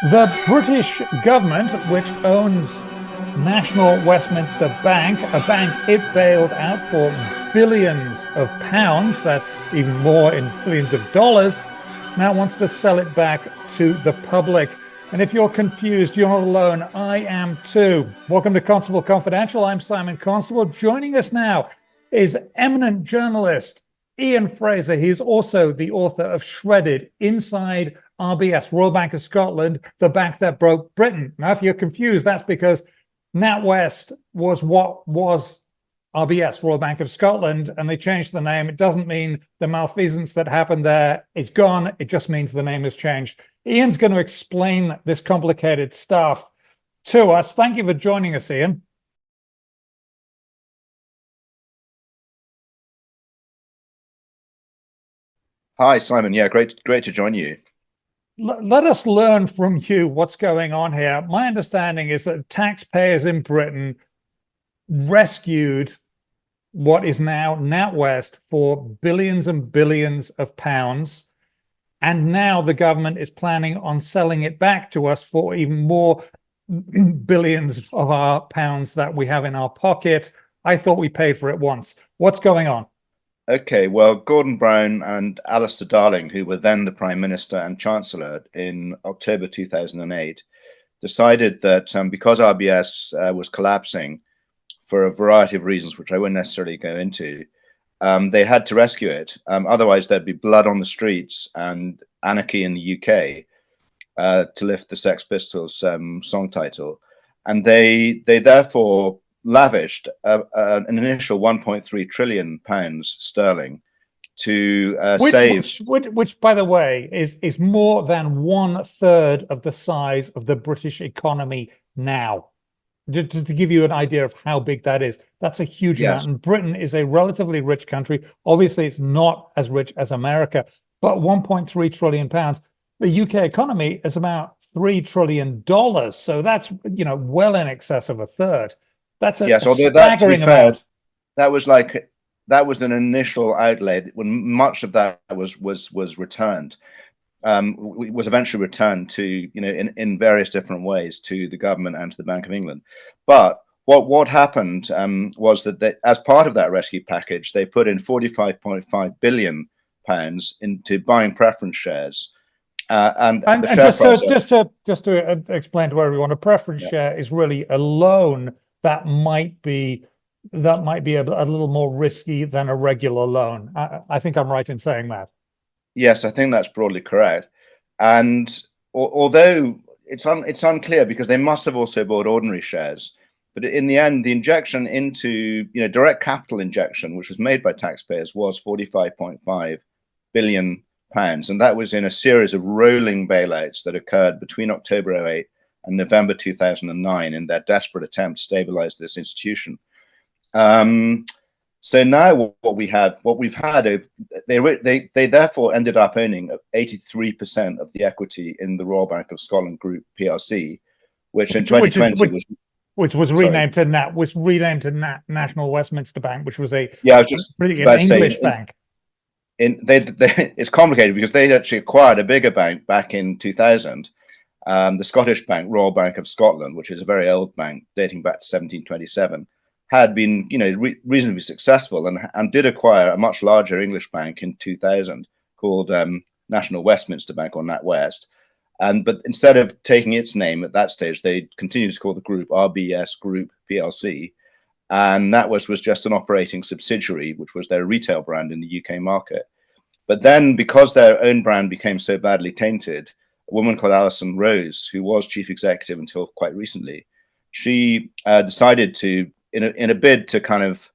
The British government, which owns National Westminster Bank, a bank it bailed out for billions of pounds, that's even more in billions of dollars, now wants to sell it back to the public. And if you're confused, you're not alone. I am too. Welcome to Constable Confidential. I'm Simon Constable. Joining us now is eminent journalist Ian Fraser. He's also the author of Shredded: Inside RBS, Royal Bank of Scotland, the bank that broke Britain. Now, if you're confused, that's because NatWest was what was RBS, Royal Bank of Scotland, and they changed the name. It doesn't mean the malfeasance that happened there is gone. It just means the name has changed. Ian's going to explain this complicated stuff to us. Thank you for joining us, Ian. Hi, Simon. Yeah, great to join you. Let us learn from you what's going on here. My understanding is that taxpayers in Britain rescued what is now NatWest for billions and billions of pounds. And now the government is planning on selling it back to us for even more billions of our pounds that we have in our pocket. I thought we paid for it once. What's going on? Okay, well, Gordon Brown and Alistair Darling, who were then the Prime Minister and Chancellor in October 2008, decided that because RBS was collapsing for a variety of reasons, which I won't necessarily go into, they had to rescue it. Otherwise, there'd be blood on the streets and anarchy in the UK, to lift the Sex Pistols song title. And they therefore lavished an initial 1.3 trillion pounds sterling to save. Which, by the way, is more than 1/3 of the size of the British economy now. Just to give you an idea of how big that is, that's a huge amount. And Britain is a relatively rich country. Obviously, it's not as rich as America, but 1.3 trillion pounds. The UK economy is about $3 trillion. So that's, well in excess of a third. That's a staggering amount. That was an initial outlay when much of that was returned. Was eventually returned to, in various different ways to the government and to the Bank of England. But what happened was that as part of that rescue package, they put in 45.5 billion pounds into buying preference shares. And just to explain to everyone, a preference share is really a loan that might be a little more risky than a regular loan. I think I'm right in saying that. Yes, I think that's broadly correct. And although it's unclear because they must have also bought ordinary shares, but in the end, the injection into direct capital injection, which was made by taxpayers, was 45.5 billion pounds, and that was in a series of rolling bailouts that occurred between October 2008 and November 2009 in their desperate attempt to stabilize this institution. So now what we've had, they therefore ended up owning 83% of the equity in the Royal Bank of Scotland Group PLC, which in 2020 was renamed to National Westminster Bank, which was an English bank. It's complicated because they actually acquired a bigger bank back in 2000, the Scottish Bank, Royal Bank of Scotland, which is a very old bank dating back to 1727. Had been, reasonably successful and did acquire a much larger English bank in 2000 called National Westminster Bank, or NatWest. But instead of taking its name at that stage, they continued to call the group RBS Group PLC. And NatWest was just an operating subsidiary, which was their retail brand in the UK market. But then, because their own brand became so badly tainted, a woman called Alison Rose, who was chief executive until quite recently, she decided to, in a bid to kind of,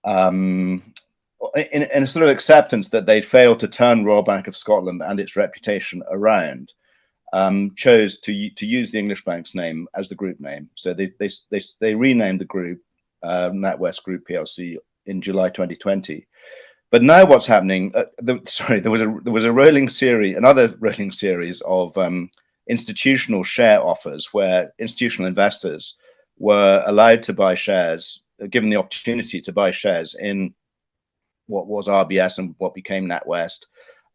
in a sort of acceptance that they'd failed to turn Royal Bank of Scotland and its reputation around, chose to use the English bank's name as the group name. So they renamed the group NatWest Group PLC in July 2020. But now what's happening? There was a rolling series, another rolling series of institutional share offers where institutional investors were allowed to buy shares, given the opportunity to buy shares in what was RBS and what became NatWest,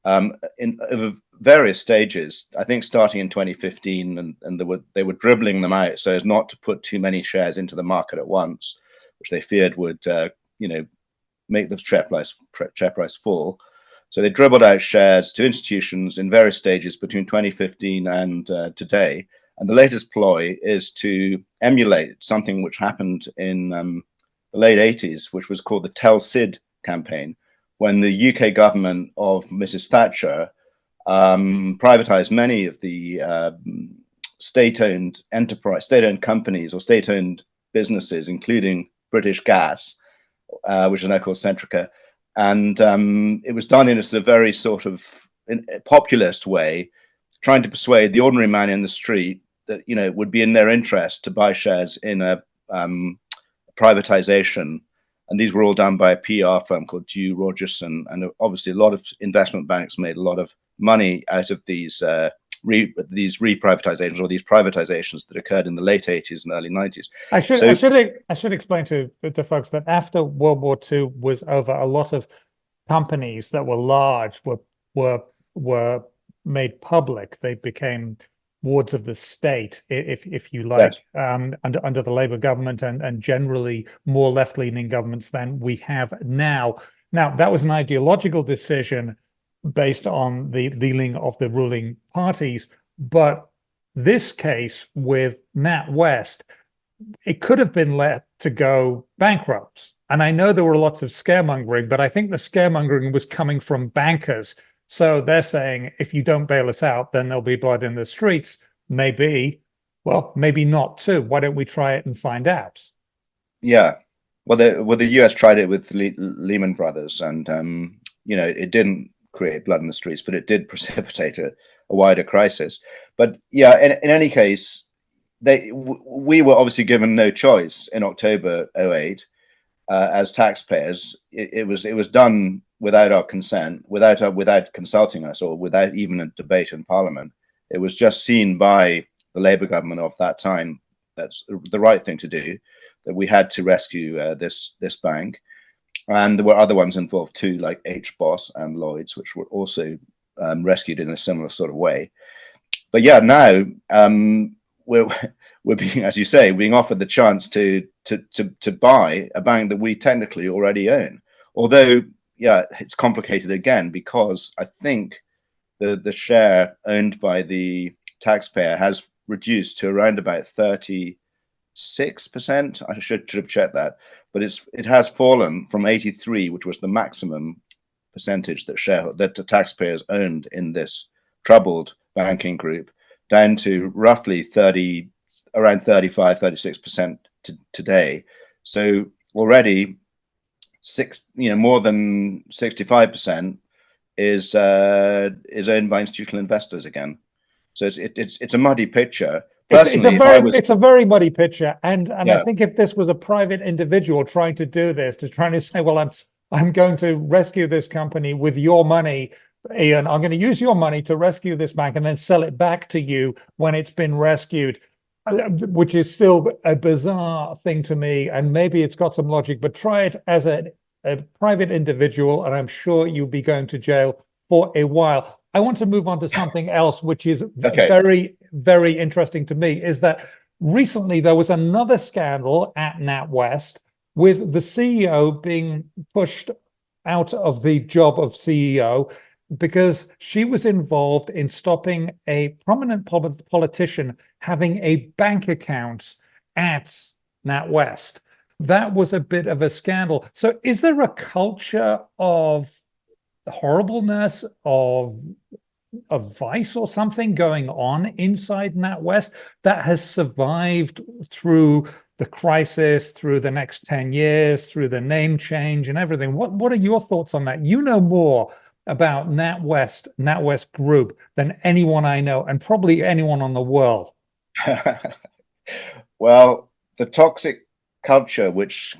in over various stages. I think starting in 2015, and they were dribbling them out so as not to put too many shares into the market at once, which they feared would, make the share price fall. So they dribbled out shares to institutions in various stages between 2015 and today. And the latest ploy is to emulate something which happened in the late 80s, which was called the Tell Sid campaign, when the UK government of Mrs. Thatcher privatized many of the state-owned companies or state-owned businesses, including British Gas, which is now called Centrica. And it was done in a very sort of populist way, trying to persuade the ordinary man in the street that, it would be in their interest to buy shares in a privatization. And these were all done by a PR firm called Dew Rogerson. And obviously a lot of investment banks made a lot of money out of these reprivatizations, or these privatizations that occurred in the late 80s and early 90s. I should explain to folks that after World War II was over, a lot of companies that were large were made public. They became wards of the state, if you like, yes. Under the Labour government and generally more left-leaning governments than we have now. Now, that was an ideological decision based on the leaning of the ruling parties. But this case with NatWest, it could have been let to go bankrupt. And I know there were lots of scaremongering, but I think the scaremongering was coming from bankers. So they're saying, if you don't bail us out, then there'll be blood in the streets. Maybe, well, maybe not too. Why don't we try it and find out? Yeah. Well, the US tried it with Lehman Brothers, and, it didn't create blood in the streets, but it did precipitate a wider crisis. But yeah, in any case, we were obviously given no choice in October 2008 as taxpayers. It was done without our consent, without consulting us, or without even a debate in Parliament. It was just seen by the Labour government of that time that's the right thing to do, that we had to rescue this bank. And there were other ones involved too, like HBOS and Lloyd's, which were also rescued in a similar sort of way. But yeah, now we're being, as you say, being offered the chance to buy a bank that we technically already own. Although, yeah, it's complicated again, because I think the share owned by the taxpayer has reduced to around about 36%. I should have checked that, but it has fallen from 83, which was the maximum percentage that the taxpayers owned in this troubled banking group, down to roughly around 35-36% today. So already more than 65% is owned by institutional investors again. So it's a muddy picture. Personally, it's a very muddy picture, and yeah. I think if this was a private individual trying to do this, trying to say, well, I'm going to rescue this company with your money, Ian, I'm going to use your money to rescue this bank and then sell it back to you when it's been rescued, which is still a bizarre thing to me, and maybe it's got some logic, but try it as a private individual, and I'm sure you'll be going to jail for a while. I want to move on to something else, which is very, very interesting to me, is that recently there was another scandal at NatWest with the CEO being pushed out of the job of CEO because she was involved in stopping a prominent politician having a bank account at NatWest. That was a bit of a scandal. So is there a culture of horribleness, of vice or something going on inside NatWest that has survived through the crisis, through the next 10 years, through the name change and everything? What are your thoughts on that? You know more about NatWest Group than anyone I know, and probably anyone on the world. Well, the toxic culture which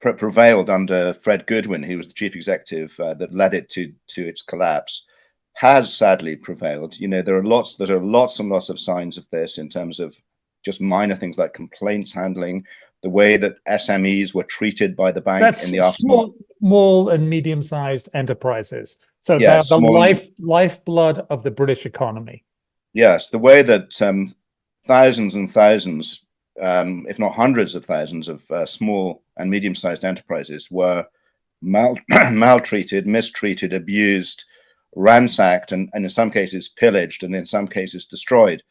prevailed under Fred Goodwin, who was the chief executive that led it to its collapse, has sadly prevailed. There are lots and lots of signs of this in terms of just minor things like complaints handling, the way that SMEs were treated by the bank That's in the aftermath. small and medium-sized enterprises. So they're Yes, the lifeblood of the British economy. yes, the way that thousands and thousands, if not hundreds of thousands of small and medium-sized enterprises were maltreated, mistreated, abused, ransacked, and in some cases pillaged, and in some cases destroyed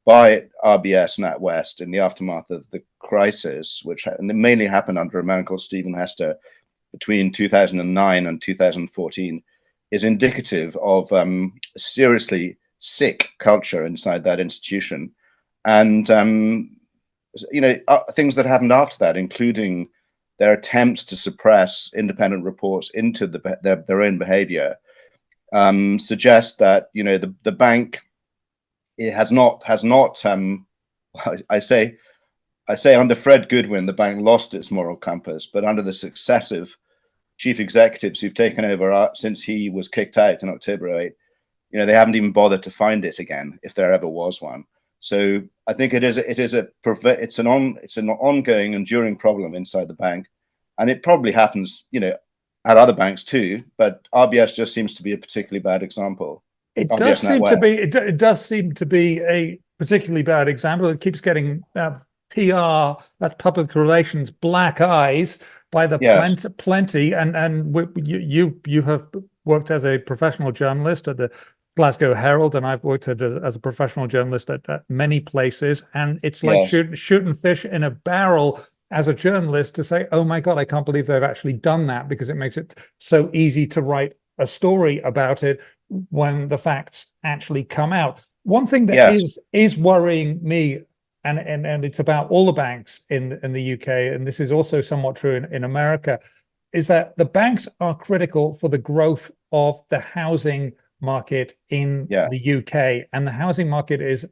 by RBS NatWest in the aftermath of the crisis, which mainly happened under a man called Stephen Hester between 2009 and 2014, is indicative of seriously sick culture inside that institution. And things that happened after that, including their attempts to suppress independent reports into their own behavior, suggest that the bank, it has not I say under Fred Goodwin the bank lost its moral compass, but under the successive chief executives who've taken over since he was kicked out in October 2008, they haven't even bothered to find it again, if there ever was one. So I think it's an ongoing, enduring problem inside the bank, and it probably happens, at other banks too. But RBS just seems to be a particularly bad example. It does seem to be. It does seem to be a particularly bad example. It keeps getting PR, that's public relations, black eyes by the plenty. And you have worked as a professional journalist at the Glasgow Herald, and I've worked as a professional journalist at many places. And it's like shooting fish in a barrel as a journalist to say, "Oh my God, I can't believe they've actually done that," because it makes it so easy to write a story about it when the facts actually come out. One thing that is worrying me, and it's about all the banks in the UK, and this is also somewhat true in America, is that the banks are critical for the growth of the housing market in the UK, and the housing market is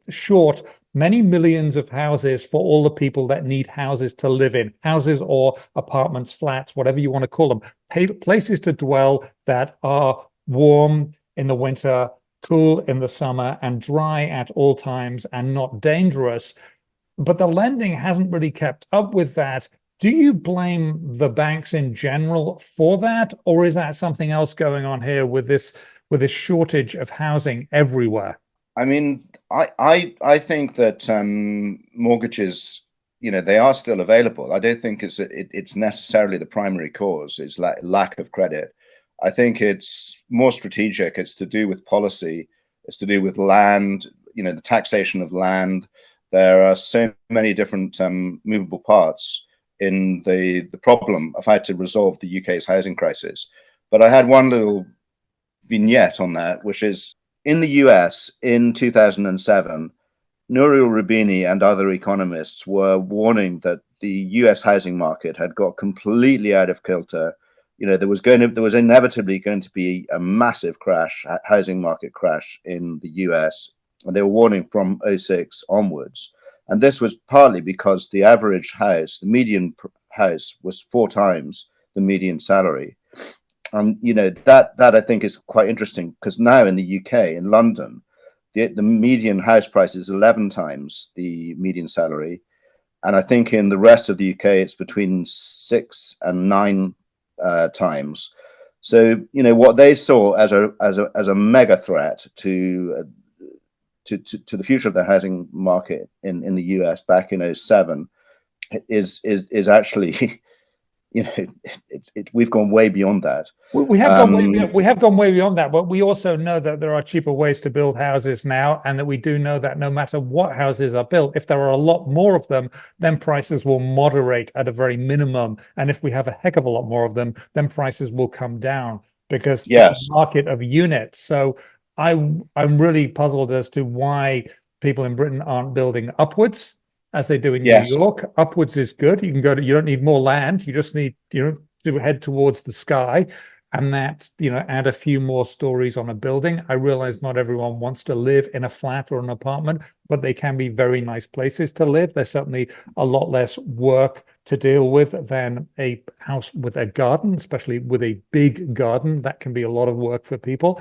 short many millions of houses for all the people that need houses to live in, houses or apartments, flats, whatever you want to call them, places to dwell that are warm in the winter, cool in the summer, and dry at all times, and not dangerous. But the lending hasn't really kept up with that. Do you blame the banks in general for that, or is that something else going on here with this shortage of housing everywhere? I mean, I think that mortgages, they are still available. I don't think it's necessarily the primary cause. It's lack of credit. I think it's more strategic. It's to do with policy. It's to do with land. The taxation of land. There are so many different movable parts in the problem of how to resolve the UK's housing crisis. But I had one little vignette on that, which is in the US in 2007, Nouriel Roubini and other economists were warning that the US housing market had got completely out of kilter. There was inevitably going to be a massive housing market crash in the US, and they were warning from 2006 onwards. And this was partly because the average house, the median house, was 4 times the median salary. That I think is quite interesting, because now in the UK, in London, the median house price is 11 times the median salary, and I think in the rest of the UK it's between 6 and 9 times. So what they saw as a mega threat to the future of the housing market in the US back in 2007 is actually we've gone way beyond that. We have gone way beyond that, but we also know that there are cheaper ways to build houses now, and that we do know that no matter what houses are built, if there are a lot more of them, then prices will moderate at a very minimum. And if we have a heck of a lot more of them, then prices will come down, because it's a market of units. So I'm really puzzled as to why people in Britain aren't building upwards as they do in New York. Upwards is good. You don't need more land. You just need, to head towards the sky, and that, add a few more stories on a building. I realize not everyone wants to live in a flat or an apartment, but they can be very nice places to live. There's certainly a lot less work to deal with than a house with a garden, especially with a big garden. That can be a lot of work for people.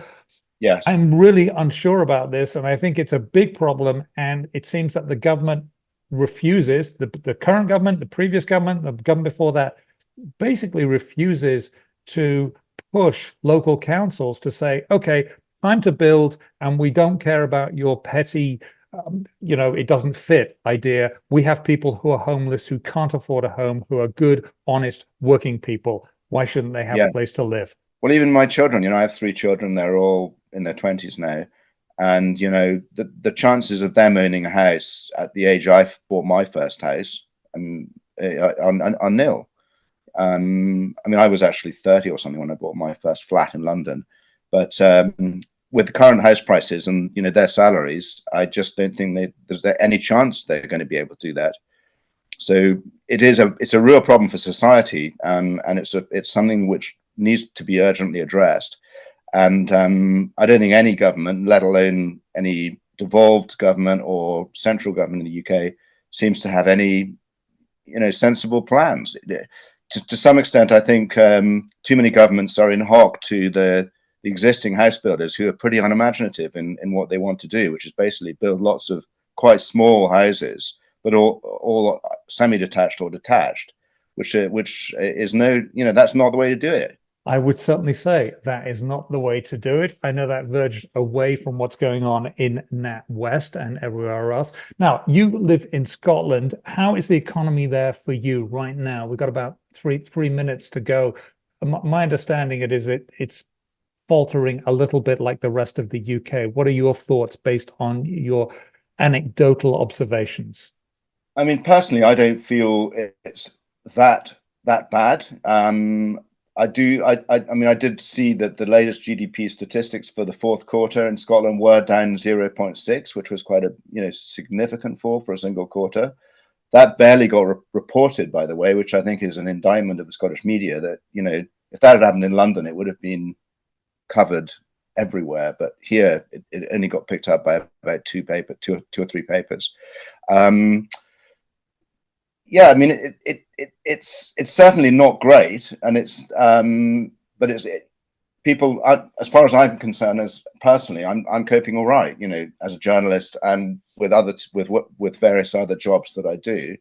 Yes. I'm really unsure about this, and I think it's a big problem, and it seems that the government refuses, the current government, the previous government, the government before that, basically refuses to push local councils to say, okay, time to build, and we don't care about your petty, it doesn't fit idea. We have people who are homeless, who can't afford a home, who are good, honest, working people. Why shouldn't they have a place to live? Well, even my children, I have 3 children. They're all in their 20s now. And, the chances of them owning a house at the age I bought my first house are nil. I mean, I was actually 30 or something when I bought my first flat in London. But with the current house prices and, their salaries, I just don't think there's any chance they're going to be able to do that. So it's a real problem for society, and it's something which needs to be urgently addressed. And I don't think any government, let alone any devolved government or central government in the UK, seems to have any, sensible plans. To some extent, I think too many governments are in hock to the existing house builders who are pretty unimaginative in what they want to do, which is basically build lots of quite small houses, but all semi-detached or detached, which is that's not the way to do it. I would certainly say that is not the way to do it. I know that verged away from what's going on in NatWest and everywhere else. Now, you live in Scotland. How is the economy there for you right now? We've got about three minutes to go. My understanding it's faltering a little bit like the rest of the UK. What are your thoughts based on your anecdotal observations? I mean, personally, I don't feel it's that bad. I did see that the latest GDP statistics for the fourth quarter in Scotland were down 0.6, which was quite a significant fall for a single quarter. That barely got reported, by the way, which I think is an indictment of the Scottish media. That if that had happened in London, it would have been covered everywhere. But here, it only got picked up by about two or three papers. Yeah, I mean, it's certainly not great, and people. As far as I'm concerned, as personally, I'm coping all right. As a journalist and with various other jobs that I do,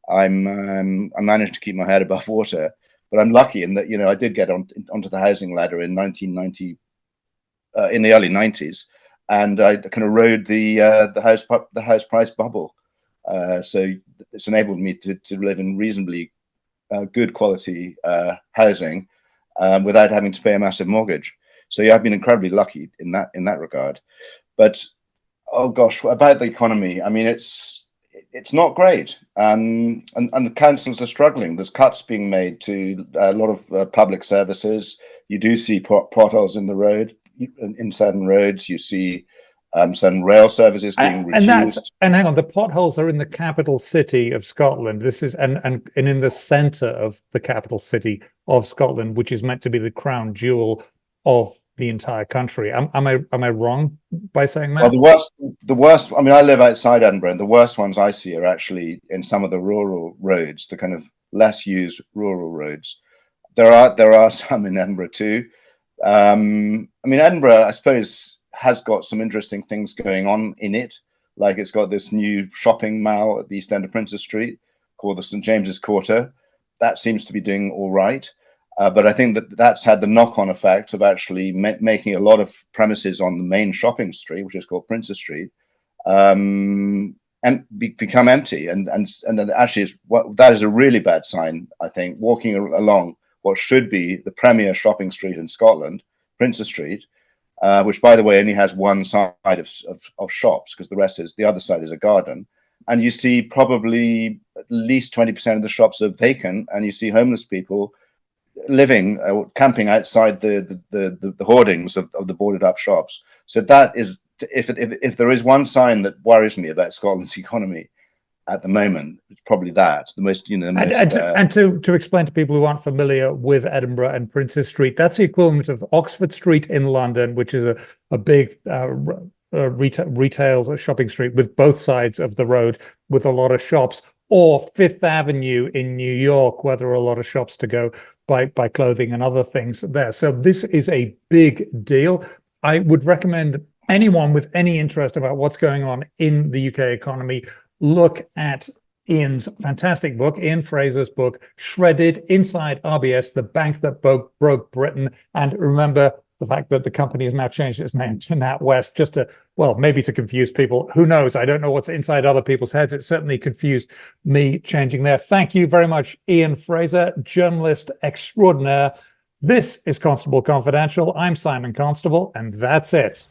I managed to keep my head above water. But I'm lucky in that I did get onto the housing ladder in 1990, in the early 90s, and I kind of rode the house price bubble. So it's enabled me to live in reasonably good quality housing without having to pay a massive mortgage. So yeah, I've been incredibly lucky in that regard. But oh gosh, about the economy, I mean, it's not great, and the councils are struggling. There's cuts being made to a lot of public services. You do see potholes in the road, in certain roads. You see some rail services being reduced. And hang on, the potholes are in the capital city of Scotland. This is and in the centre of the capital city of Scotland, which is meant to be the crown jewel of the entire country. Am I wrong by saying that? Well, the worst. I mean, I live outside Edinburgh, and the worst ones I see are actually in some of the rural roads, the kind of less used rural roads. There are some in Edinburgh too. I mean, Edinburgh, I suppose, has got some interesting things going on in it. Like it's got this new shopping mall at the east end of Princes Street called the St. James's Quarter. That seems to be doing all right. But I think that's had the knock-on effect of actually making a lot of premises on the main shopping street, which is called Princes Street, and become empty. And actually, that is a really bad sign, I think, walking along what should be the premier shopping street in Scotland, Princes Street, which, by the way, only has one side of shops, because the other side is a garden. And you see probably at least 20% of the shops are vacant, and you see homeless people living, camping outside the hoardings of the boarded up shops. So that is, if there is one sign that worries me about Scotland's economy at the moment, it's probably that. And to explain to people who aren't familiar with Edinburgh and Princes Street, that's the equivalent of Oxford Street in London, which is a big retail shopping street with both sides of the road with a lot of shops, or Fifth Avenue in New York, where there are a lot of shops to go buy clothing and other things there. So this is a big deal. I would recommend anyone with any interest about what's going on in the UK economy look at Ian's fantastic book, Ian Fraser's book, Shredded: Inside RBS, the bank that broke Britain. And remember the fact that the company has now changed its name to NatWest, just to, well, maybe to confuse people. Who knows? I don't know what's inside other people's heads. It certainly confused me changing there. Thank you very much, Ian Fraser, journalist extraordinaire. This is Constable Confidential. I'm Simon Constable, and that's it.